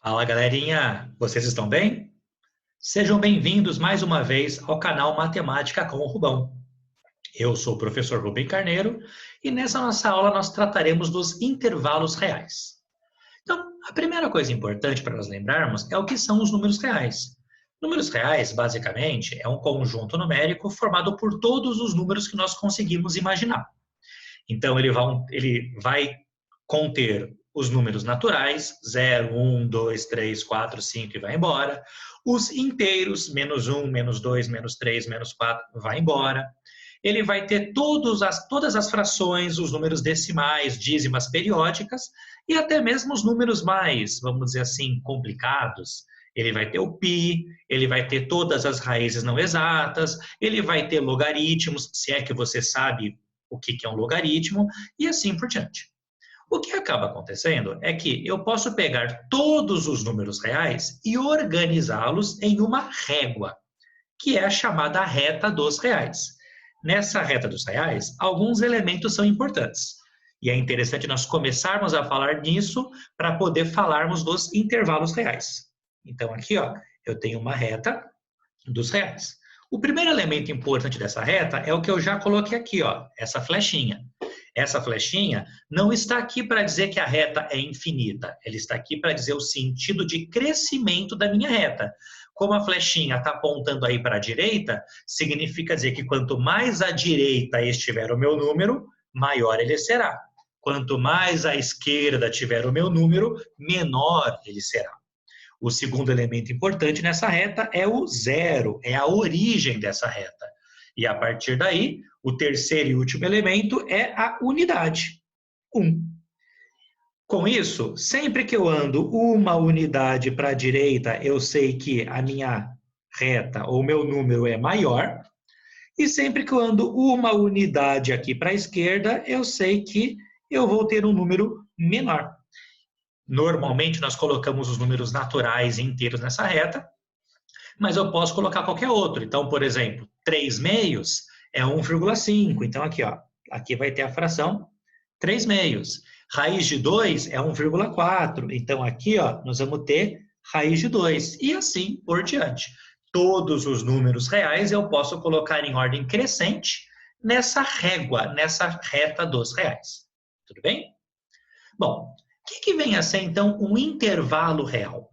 Fala, galerinha! Vocês estão bem? Sejam bem-vindos mais uma vez ao canal Matemática com o Rubão. Eu sou o professor Rubem Carneiro e nessa nossa aula nós trataremos dos intervalos reais. Então, a primeira coisa importante para nós lembrarmos é o que são os números reais. Números reais, basicamente, é um conjunto numérico formado por todos os números que nós conseguimos imaginar. Então, ele vai conter os números naturais, 0, 1, 2, 3, 4, 5 e vai embora. Os inteiros, menos 1, menos 2, menos 3, menos 4, vai embora. Ele vai ter todas as frações, os números decimais, dízimas periódicas e até mesmo os números mais, vamos dizer assim, complicados. Ele vai ter o π, ele vai ter todas as raízes não exatas, ele vai ter logaritmos, se é que você sabe o que é um logaritmo, e assim por diante. O que acaba acontecendo é que eu posso pegar todos os números reais e organizá-los em uma régua, que é a chamada reta dos reais. Nessa reta dos reais, alguns elementos são importantes. E é interessante nós começarmos a falar nisso para poder falarmos dos intervalos reais. Então, aqui, ó, eu tenho uma reta dos reais. O primeiro elemento importante dessa reta é o que eu já coloquei aqui, ó, essa flechinha. Essa flechinha não está aqui para dizer que a reta é infinita, ela está aqui para dizer o sentido de crescimento da minha reta. Como a flechinha está apontando aí para a direita, significa dizer que quanto mais à direita estiver o meu número, maior ele será. Quanto mais à esquerda tiver o meu número, menor ele será. O segundo elemento importante nessa reta é o zero, é a origem dessa reta. E a partir daí, o terceiro e último elemento é a unidade, 1. Com isso, sempre que eu ando uma unidade para a direita, eu sei que a minha reta ou meu número é maior. E sempre que eu ando uma unidade aqui para a esquerda, eu sei que eu vou ter um número menor. Normalmente, nós colocamos os números naturais inteiros nessa reta, mas eu posso colocar qualquer outro. Então, por exemplo, 3 meios é 1,5. Então, aqui, ó, aqui vai ter a fração 3 meios. Raiz de 2 é 1,4. Então, aqui, ó, nós vamos ter raiz de 2. E assim por diante. Todos os números reais eu posso colocar em ordem crescente nessa régua, nessa reta dos reais. Tudo bem? Bom, o que vem a ser, então, um intervalo real?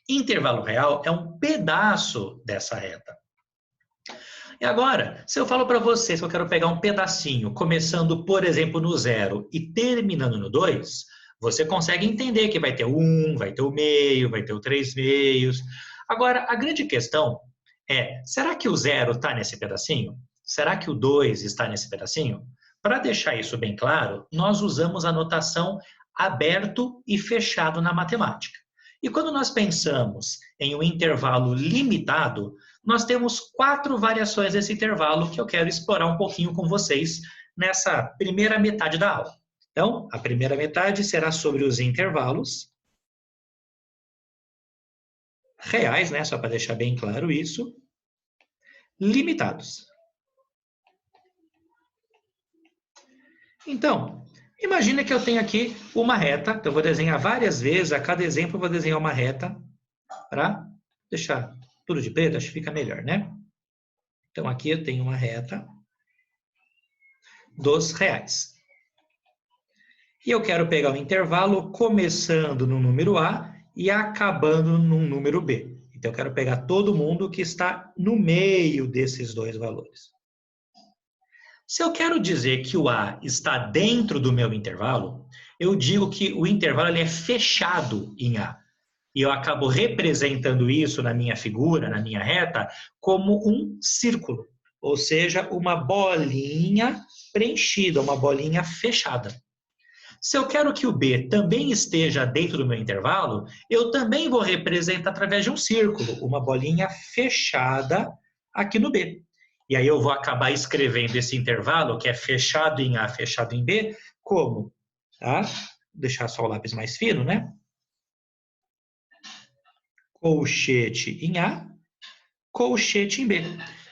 Intervalo real é um pedaço dessa reta. E agora, se eu falo para vocês que eu quero pegar um pedacinho, começando, por exemplo, no 0 e terminando no 2, você consegue entender que vai ter o 1, vai ter o meio, vai ter o 3 meios. Agora, a grande questão é, será que o 0 está nesse pedacinho? Será que o 2 está nesse pedacinho? Para deixar isso bem claro, nós usamos a notação aberto e fechado na matemática. E quando nós pensamos em um intervalo limitado, nós temos 4 variações desse intervalo que eu quero explorar um pouquinho com vocês nessa primeira metade da aula. Então, a primeira metade será sobre os intervalos reais, né? Só para deixar bem claro isso, limitados. Então, imagina que eu tenho aqui uma reta, eu vou desenhar várias vezes, a cada exemplo eu vou desenhar uma reta para deixar tudo de preto, acho que fica melhor, né? Então, aqui eu tenho uma reta dos reais. E eu quero pegar um intervalo começando no número A e acabando no número B. Então, eu quero pegar todo mundo que está no meio desses dois valores. Se eu quero dizer que o A está dentro do meu intervalo, eu digo que o intervalo ele é fechado em A. E eu acabo representando isso na minha figura, na minha reta, como um círculo. Ou seja, uma bolinha preenchida, uma bolinha fechada. Se eu quero que o B também esteja dentro do meu intervalo, eu também vou representar através de um círculo, uma bolinha fechada aqui no B. E aí eu vou acabar escrevendo esse intervalo, que é fechado em A, fechado em B, como? Tá? Vou deixar só o lápis mais fino, né? Colchete em A, colchete em B.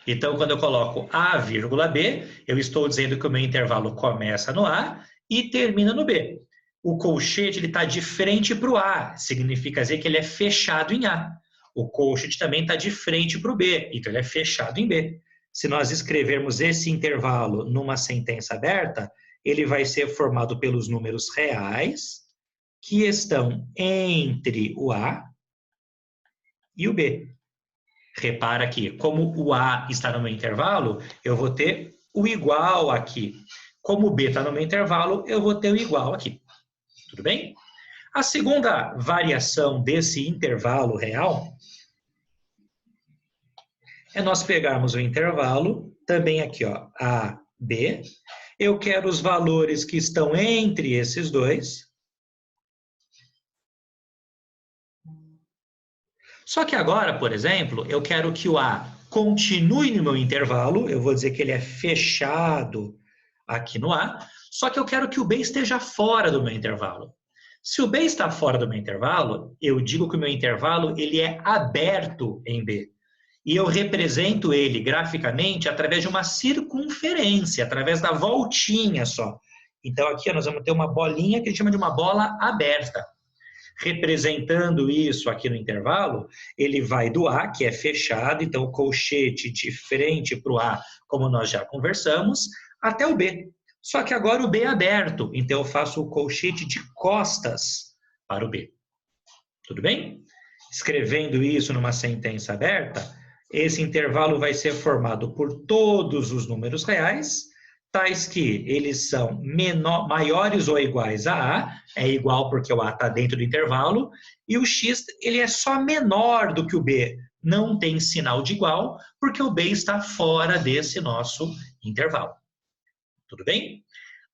Então, quando eu coloco A, vírgula B, eu estou dizendo que o meu intervalo começa no A e termina no B. o colchete está de frente para o A, significa dizer que ele é fechado em A. O colchete também está de frente para o B, então ele é fechado em B. Se nós escrevermos esse intervalo numa sentença aberta, ele vai ser formado pelos números reais que estão entre o A e o B. Repara que, como o A está no meu intervalo, eu vou ter o igual aqui. Como o B está no meu intervalo, eu vou ter o igual aqui. Tudo bem? A segunda variação desse intervalo real é nós pegarmos o intervalo, também aqui, ó, A, B. Eu quero os valores que estão entre esses dois. Só que agora, por exemplo, eu quero que o A continue no meu intervalo, eu vou dizer que ele é fechado aqui no A, só que eu quero que o B esteja fora do meu intervalo. Se o B está fora do meu intervalo, eu digo que o meu intervalo ele é aberto em B. E eu represento ele graficamente através de uma circunferência, através da voltinha só. Então aqui nós vamos ter uma bolinha que a gente chama de uma bola aberta. Representando isso aqui no intervalo, ele vai do A, que é fechado, então o colchete de frente para o A, como nós já conversamos, até o B. Só que agora o B é aberto, então eu faço o colchete de costas para o B. Tudo bem? Escrevendo isso numa sentença aberta, esse intervalo vai ser formado por todos os números reais, tais que eles são maiores ou iguais a A, é igual porque o A está dentro do intervalo, e o X ele é só menor do que o B, não tem sinal de igual, porque o B está fora desse nosso intervalo. Tudo bem?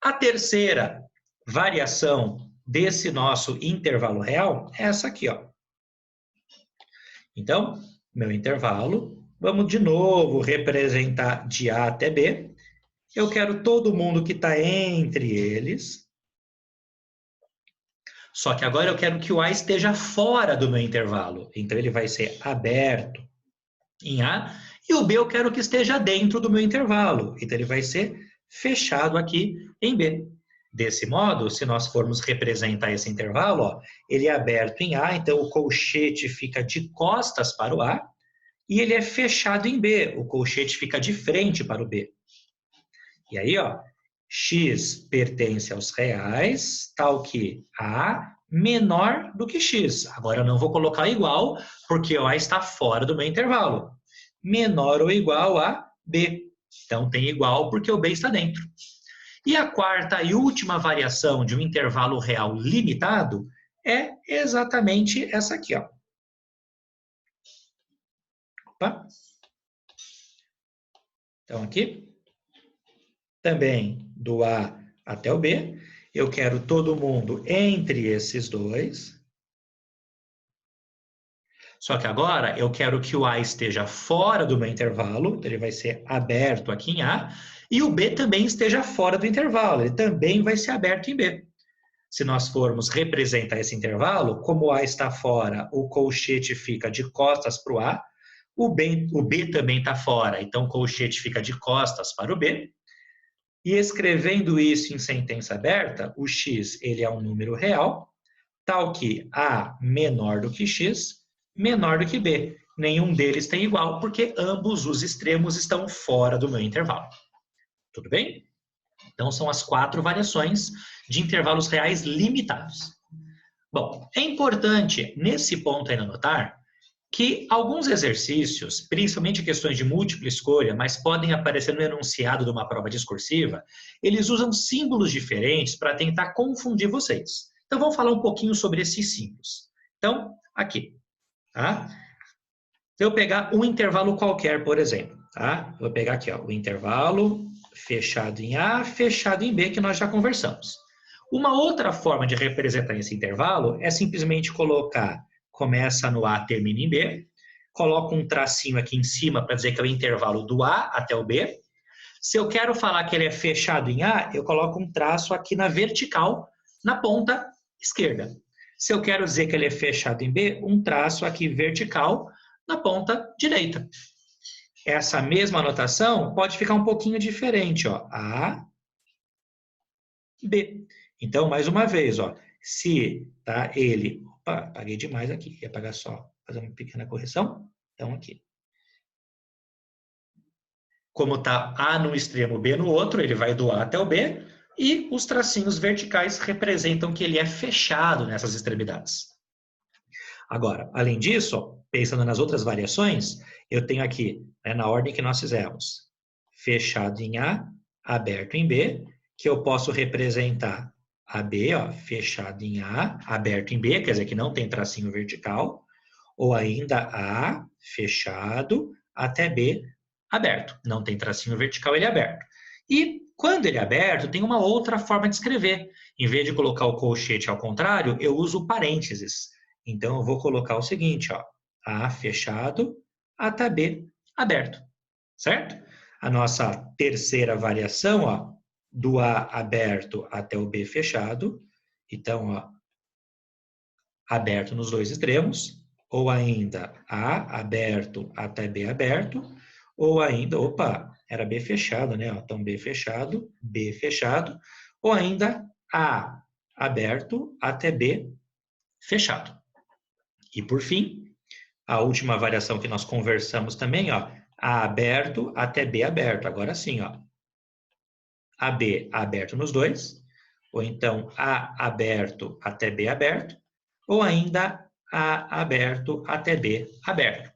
A terceira variação desse nosso intervalo real é essa aqui, ó. Então, meu intervalo, vamos de novo representar de A até B. Eu quero todo mundo que está entre eles. Só que agora eu quero que o A esteja fora do meu intervalo. Então, ele vai ser aberto em A. E o B eu quero que esteja dentro do meu intervalo. Então, ele vai ser fechado aqui em B. Desse modo, se nós formos representar esse intervalo, ó, ele é aberto em A, então o colchete fica de costas para o A. E ele é fechado em B. O colchete fica de frente para o B. E aí, ó, X pertence aos reais, tal que A menor do que X. Agora eu não vou colocar igual, porque o A está fora do meu intervalo. Menor ou igual a B. Então tem igual porque o B está dentro. E a quarta e última variação de um intervalo real limitado é exatamente essa aqui, ó. Opa. Então aqui também do A até o B. Eu quero todo mundo entre esses dois. Só que agora eu quero que o A esteja fora do meu intervalo, então ele vai ser aberto aqui em A, e o B também esteja fora do intervalo, ele também vai ser aberto em B. Se nós formos representar esse intervalo, como o A está fora, o colchete fica de costas para o A, o B também está fora, então o colchete fica de costas para o B. E escrevendo isso em sentença aberta, o x ele é um número real, tal que A menor do que x, menor do que B. Nenhum deles tem igual, porque ambos os extremos estão fora do meu intervalo. Tudo bem? Então, são as 4 variações de intervalos reais limitados. Bom, é importante, nesse ponto ainda notar, que alguns exercícios, principalmente questões de múltipla escolha, mas podem aparecer no enunciado de uma prova discursiva, eles usam símbolos diferentes para tentar confundir vocês. Então, vamos falar um pouquinho sobre esses símbolos. Então, aqui, tá? Se eu pegar um intervalo qualquer, por exemplo, tá? Vou pegar aqui, ó, o intervalo fechado em A, fechado em B, que nós já conversamos. Uma outra forma de representar esse intervalo é simplesmente colocar começa no A, termina em B, coloco um tracinho aqui em cima para dizer que é o intervalo do A até o B. Se eu quero falar que ele é fechado em A, eu coloco um traço aqui na vertical, na ponta esquerda. Se eu quero dizer que ele é fechado em B, um traço aqui vertical na ponta direita. Essa mesma anotação pode ficar um pouquinho diferente, ó. A, B. Então, mais uma vez, ó, se tá ele... Opa, apaguei demais aqui. Ia apagar só, fazer uma pequena correção. Então, aqui. Como está A no extremo, B no outro, ele vai do A até o B, e os tracinhos verticais representam que ele é fechado nessas extremidades. Agora, além disso, ó, pensando nas outras variações, eu tenho aqui, né, na ordem que nós fizemos, fechado em A, aberto em B, que eu posso representar AB, ó, fechado em A, aberto em B, quer dizer que não tem tracinho vertical, ou ainda A, fechado, até B, aberto. Não tem tracinho vertical, ele é aberto. E quando ele é aberto, tem uma outra forma de escrever. Em vez de colocar o colchete ao contrário, eu uso parênteses. Então, eu vou colocar o seguinte, ó, A fechado, até B aberto, certo? A nossa terceira variação, ó, do A aberto até o B fechado. Então, ó, aberto nos dois extremos, ou ainda A aberto até B aberto, ou ainda, opa, era B fechado, né? Então, B fechado, ou ainda A aberto até B fechado. E, por fim, a última variação que nós conversamos também, ó, A aberto até B aberto. Agora sim, ó, AB aberto nos dois, ou então A aberto até B aberto, ou ainda A aberto até B aberto.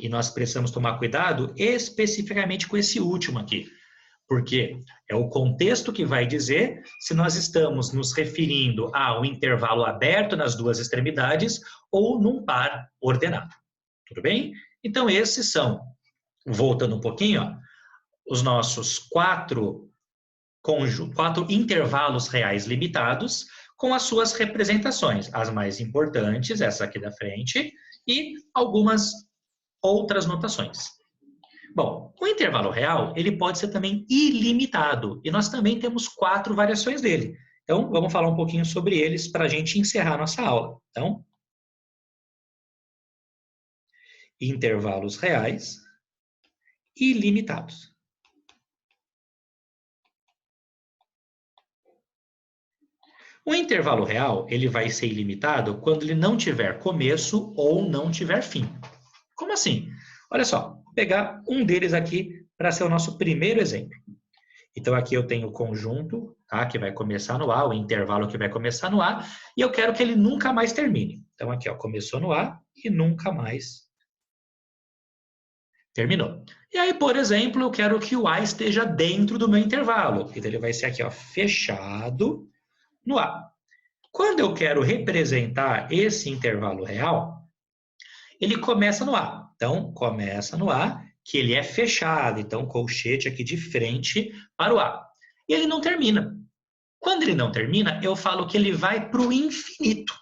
E nós precisamos tomar cuidado especificamente com esse último aqui, porque é o contexto que vai dizer se nós estamos nos referindo a um intervalo aberto nas duas extremidades ou num par ordenado. Tudo bem? Então, esses são, voltando um pouquinho, ó, os nossos quatro intervalos reais limitados com as suas representações, as mais importantes, essa aqui da frente, e algumas outras notações. Bom, o intervalo real, ele pode ser também ilimitado, e nós também temos 4 variações dele. Então, vamos falar um pouquinho sobre eles para a gente encerrar a nossa aula. Então, intervalos reais ilimitados. O intervalo real, ele vai ser ilimitado quando ele não tiver começo ou não tiver fim. Como assim? Olha só, vou pegar um deles aqui para ser o nosso primeiro exemplo. Então, aqui eu tenho o conjunto, tá, que vai começar no A, o intervalo que vai começar no A, e eu quero que ele nunca mais termine. Então, aqui, ó, começou no A e nunca mais terminou. E aí, por exemplo, eu quero que o A esteja dentro do meu intervalo. Então, ele vai ser aqui, ó, fechado no A. Quando eu quero representar esse intervalo real, ele começa no A. Então, começa no A, que ele é fechado. Então, colchete aqui de frente para o A. E ele não termina. Quando ele não termina, eu falo que ele vai para o infinito.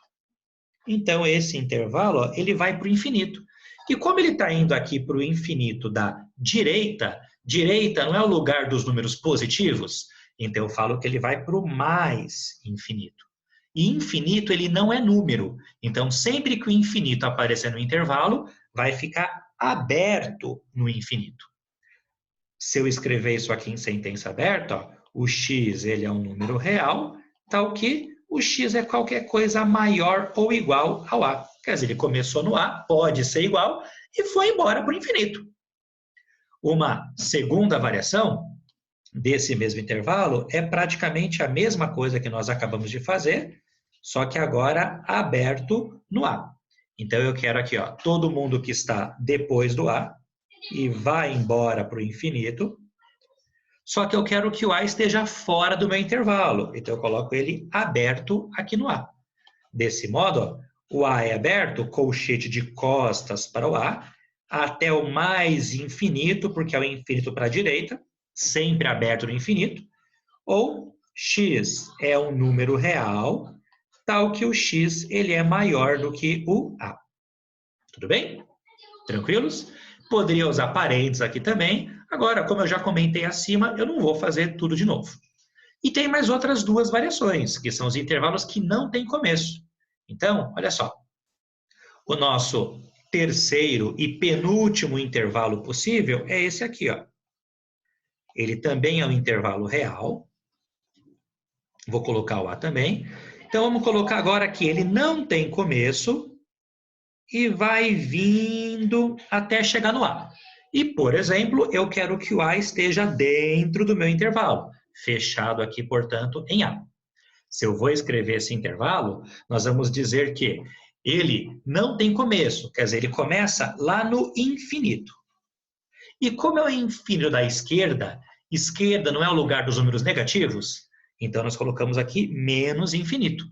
Então, esse intervalo, ó, ele vai para o infinito. E como ele está indo aqui para o infinito da direita, direita não é o lugar dos números positivos, então eu falo que ele vai para o mais infinito. E infinito, ele não é número. Então, sempre que o infinito aparecer no intervalo, vai ficar aberto no infinito. Se eu escrever isso aqui em sentença aberta, ó, o x ele é um número real, tal que o x é qualquer coisa maior ou igual ao A. Quer dizer, ele começou no A, pode ser igual, e foi embora para o infinito. Uma segunda variação desse mesmo intervalo é praticamente a mesma coisa que nós acabamos de fazer, só que agora aberto no A. Então, eu quero aqui, ó, todo mundo que está depois do A e vai embora para o infinito, só que eu quero que o A esteja fora do meu intervalo. Então, eu coloco ele aberto aqui no A. Desse modo, ó, o A é aberto, colchete de costas para o A, até o mais infinito, porque é o infinito para a direita, sempre aberto no infinito, ou x é um número real, tal que o x ele é maior do que o A. Tudo bem? Tranquilos? Poderia usar parênteses aqui também. Agora, como eu já comentei acima, eu não vou fazer tudo de novo. E tem mais outras duas variações, que são os intervalos que não têm começo. Então, olha só. O nosso terceiro e penúltimo intervalo possível é esse aqui, ó. Ele também é um intervalo real. Vou colocar o A também. Então, vamos colocar agora que ele não tem começo e vai vindo até chegar no A. E, por exemplo, eu quero que o A esteja dentro do meu intervalo, fechado aqui, portanto, em A. Se eu vou escrever esse intervalo, nós vamos dizer que ele não tem começo, quer dizer, ele começa lá no infinito. E como é o infinito da esquerda, esquerda não é o lugar dos números negativos, então nós colocamos aqui menos infinito.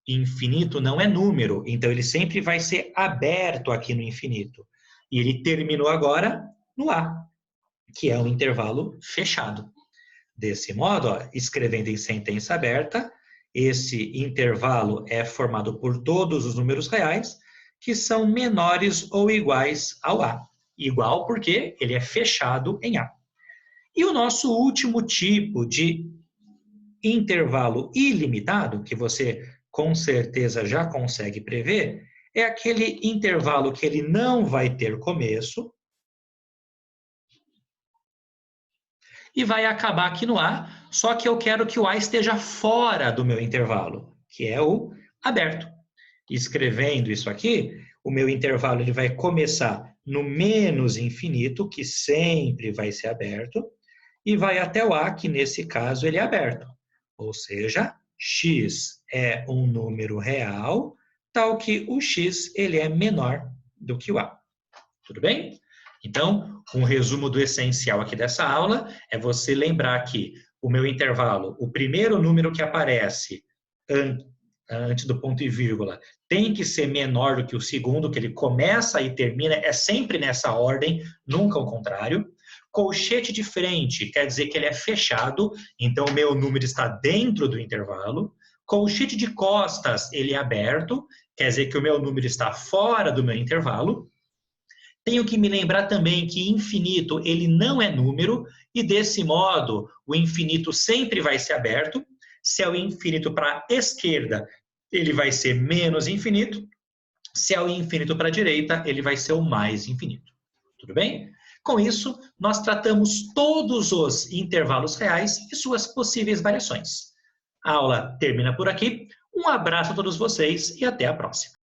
Infinito não é número, então ele sempre vai ser aberto aqui no infinito. E ele terminou agora no A, que é um intervalo fechado. Desse modo, ó, escrevendo em sentença aberta, esse intervalo é formado por todos os números reais que são menores ou iguais ao A. Igual porque ele é fechado em A. E o nosso último tipo de intervalo ilimitado, que você com certeza já consegue prever, é aquele intervalo que ele não vai ter começo e vai acabar aqui no A, só que eu quero que o A esteja fora do meu intervalo, que é o aberto. Escrevendo isso aqui, o meu intervalo ele vai começar no menos infinito, que sempre vai ser aberto, e vai até o A, que nesse caso ele é aberto. Ou seja, x é um número real, tal que o x ele é menor do que o A. Tudo bem? Então, um resumo do essencial aqui dessa aula é você lembrar que o meu intervalo, o primeiro número que aparece antes do ponto e vírgula, tem que ser menor do que o segundo, que ele começa e termina, é sempre nessa ordem, nunca o contrário. Colchete de frente quer dizer que ele é fechado, então o meu número está dentro do intervalo. Colchete de costas, ele é aberto, quer dizer que o meu número está fora do meu intervalo. Tenho que me lembrar também que infinito, ele não é número, e desse modo, o infinito sempre vai ser aberto. Se é o infinito para a esquerda, ele vai ser menos infinito. Se é o infinito para a direita, ele vai ser o mais infinito. Tudo bem? Com isso, nós tratamos todos os intervalos reais e suas possíveis variações. A aula termina por aqui. Um abraço a todos vocês e até a próxima.